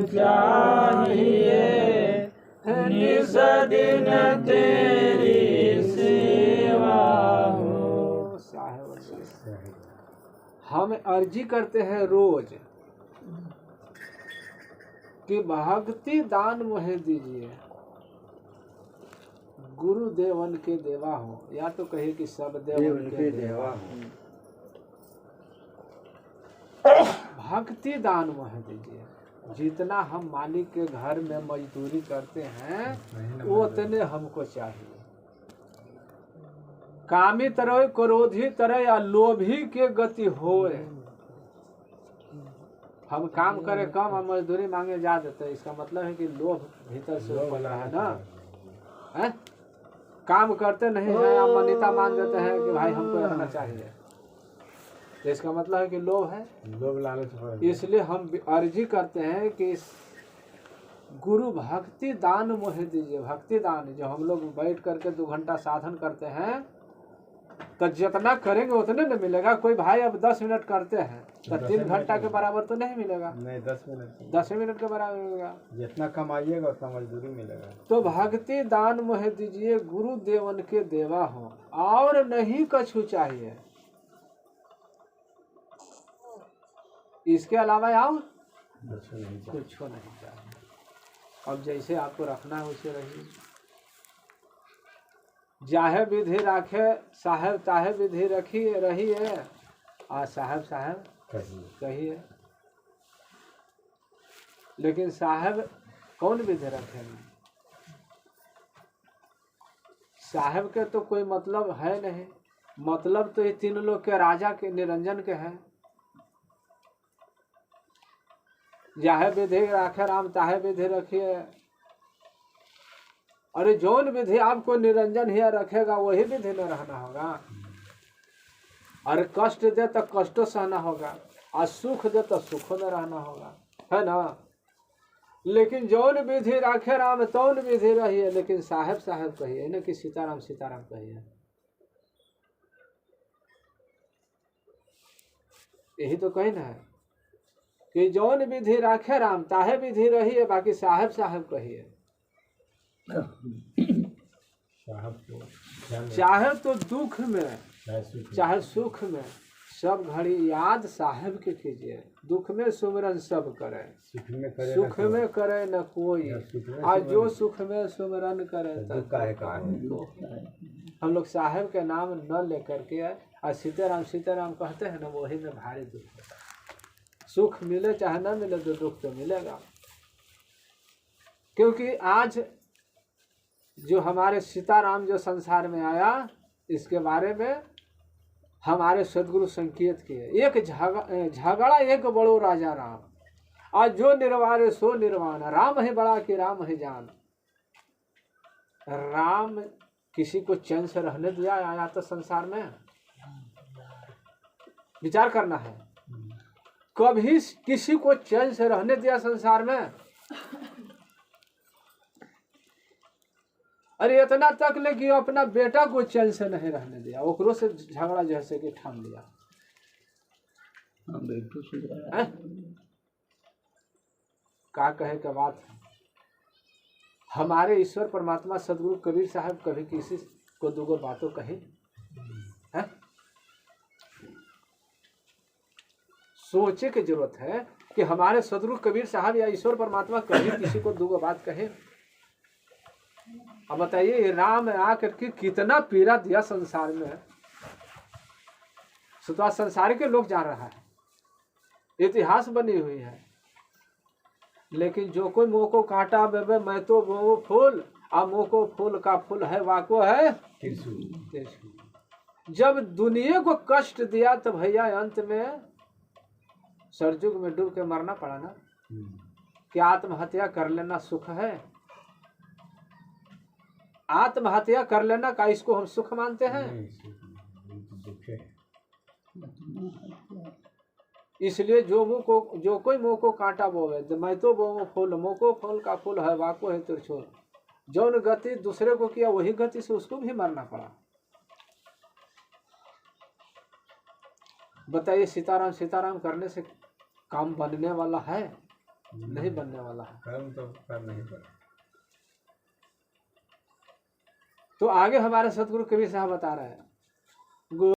चाहिए निस दिन तेरी सेवा हो। हम अर्जी करते हैं रोज कि भक्ति दान मुझे दीजिए, गुरु देवन के देवा हो, या तो कहे कि सब देवन के देवा हो। भक्ति दान मुझे दीजिए। जितना हम मालिक के घर में मजदूरी करते हैं उतने हमको चाहिए। कामी तरह, क्रोधी तरह या लोभी के गति होए। हम काम करे कम और मजदूरी मांगे ज्यादा, तो इसका मतलब है कि लोभ भीतर से ऊपर है ना। है? काम करते नहीं है या मान्यता मान देते हैं कि भाई हमको रखना चाहिए, तो इसका मतलब है कि लोभ है, लोभ लालच। इसलिए हम अर्जी करते हैं कि गुरु भक्ति दान मोहे दीजिए। भक्ति दान जो हम लोग बैठ करके 2 घंटा साधन करते हैं, तो जितना करेंगे उतने न मिलेगा। कोई भाई अब 10 मिनट करते हैं तो 3 घंटा के बराबर तो नहीं मिलेगा, नहीं 10 मिनट के बराबर मिलेगा। जितना कमाइएगा उतना मजदूरी मिलेगा। तो भक्ति दान मोहे दीजिए, गुरु देवन के देवा हो, और नहीं कछु चाहिए। इसके अलावा और कुछ नहीं चाहिए। अब जैसे आपको रखना है उसे रहिए। जाहे विधि राखे साहेब, ताहे विधि रखिए रहिए, और साहेब साहेब कहिए। लेकिन साहेब कौन विधि रखेंगे? साहेब के तो कोई मतलब है नहीं। मतलब तो ये 3 लोग के राजा के निरंजन के हैं। जाहे विधि राखे राम, ताहे विधि रखिए। अरे जौन विधि आपको निरंजन ही रखेगा वही विधि में रहना होगा। अरे कष्ट दे तो कष्ट सहना होगा, और सुख दे तो सुख में रहना होगा, है ना। लेकिन जौन विधि राखे राम तौन विधि रहिए। लेकिन साहेब साहेब कहिए न कि सीताराम सीताराम कहिए। यही तो कहना है कि जौन विधि राखे राम ताहे विधि रहिए, बाकी साहेब साहेब कहिए। चाहे तो दुख में चाहे सुख में सब घड़ी याद साहेब के कीजिए। दुख में सुमिरन सब करे, सुख में करे न कोई, और जो सुख में सुमिरन करे हम लोग साहेब के नाम न लेकर के और सीताराम सीताराम कहते हैं ना, वही में भारी दुख है। सुख मिले चाहे न मिले तो दुख तो मिलेगा। क्योंकि आज जो हमारे सीताराम जो संसार में आया, इसके बारे में हमारे सदगुरु संकेत किए। एक झगड़ा एक बड़ो राजा राम, आज जो निर्वारे सो निर्वाण, राम है बड़ा कि राम है जान। राम किसी को चैन से रहने दिया आया तो संसार में? विचार करना है। कभी किसी को चैन से रहने दिया संसार में? अरे इतना तक ले कि अपना बेटा को चैन से नहीं रहने दिया, ओकरो से झगड़ा जैसे कि ठान लिया। का कहे का बात है। हमारे ईश्वर परमात्मा सदगुरु कबीर साहब कभी किसी को 2 बातों कही है? सोचे की जरूरत है कि हमारे सदगुरु कबीर साहब या ईश्वर परमात्मा कभी किसी को 2 बात कहे? अब बताइए, राम आकर के कितना पीड़ा दिया संसार में, सुतवा संसार के लोग जान रहा है, इतिहास बनी हुई है। लेकिन जो कोई मुँह को कांटा बेबे मैं तो वो फूल, अब मुँह को फूल का फूल है वाको है त्रिशूल। जब दुनिया को कष्ट दिया तो भैया अंत में सरजुग में डूब के मरना पड़ा ना। क्या आत्महत्या कर लेना सुख है? आत्महत्या कर लेना का इसको हम सुख मानते हैं? इसलिए जो कोई मुँह को कांटा बोवे मैं तो बोवो फूल, मुँह को फूल का फूल है वाको है त्रिशूल। जौन गति दूसरे को किया वही गति से उसको भी मरना पड़ा। बताइए, सीताराम सीताराम करने से काम बनने वाला है? नहीं बनने वाला है। कर्म तो करना ही पड़ेगा। तो आगे हमारे सतगुरु कबीर साहब बता रहे हैं